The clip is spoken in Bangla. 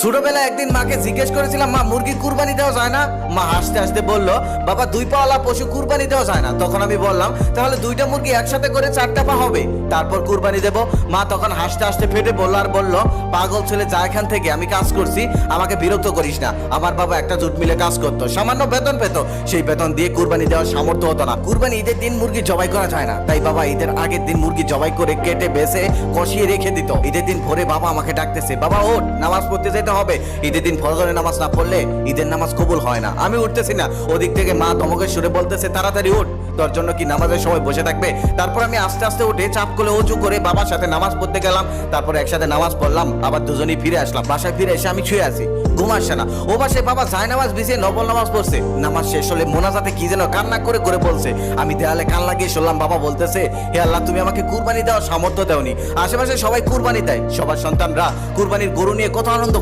ছোটবেলায় একদিন মাকে জিজ্ঞেস করেছিলাম, মা মুরগি কুরবানি দেওয়া যায় না? মা হাসতে হাসতে বলল, বাবা দুই পাওয়ালা পশু কুরবানি দেওয়া যায় না। তখন আমি বললাম, তাহলে দুইটা মুরগি একসাথে করে 4টা পা হবে, তারপর কুরবানি দেব। মা তখন হাসতে হাসতে ফেটে বলল আর বলল, পাগল ছেলে, যা এখান থেকে, আমি কাজ করছি, আমাকে বিরক্ত করিস না। আমার বাবা একটা জুট মিলে কাজ করতো, সামান্য বেতন পেত, সেই বেতন দিয়ে কুরবানি দেওয়ার সামর্থ্য হতো না। কুরবানি ঈদের দিন মুরগি জবাই করা যায় না, তাই বাবা ঈদের আগের দিন মুরগি জবাই করে কেটে বেছে কষিয়ে রেখে দিত। ঈদের দিন ভোরে বাবা আমাকে ডাকতেছে, বাবা ওঠ, নামাজ পড়তে যেতে হবে। ঈদের দিন ফজরের নামাজ না পড়লে ঈদের নামাজ কবুল হয় না। আমি উঠতেছি না, ওদিক থেকে মা ধমকের সুরে বলতেছে, তাড়াতাড়ি উঠ, তোর জন্য কি নামাজের সময় বসে থাকবে? তারপর আমি আস্তে আস্তে উঠে চাপ করে উঁচু করে বাবার সাথে নামাজ পড়তে গেলাম। তারপর একসাথে নামাজ পড়লাম, আবার দুজনেই ফিরে আসলাম। বাসায় ফিরে এসে আমি শুয়ে আছি, ঘুম আসছে না। ও বাসায় বাবা যায় নামাজ বিছিয়ে নফল নামাজ পড়ছে। নামাজ শেষ হলে মোনাজাতে কি যেন কান্না করে করে বলছে। আমি দেয়ালে কান লাগিয়ে শুনলাম বাবা বলতেছে, হে আল্লাহ, তুমি আমাকে কুরবানি দেওয়ার সামর্থ্য দেওনি। আশেপাশে সবাই কুরবানি দেয়, সবার সন্তানরা কুরবানির গরু নিয়ে কত আনন্দ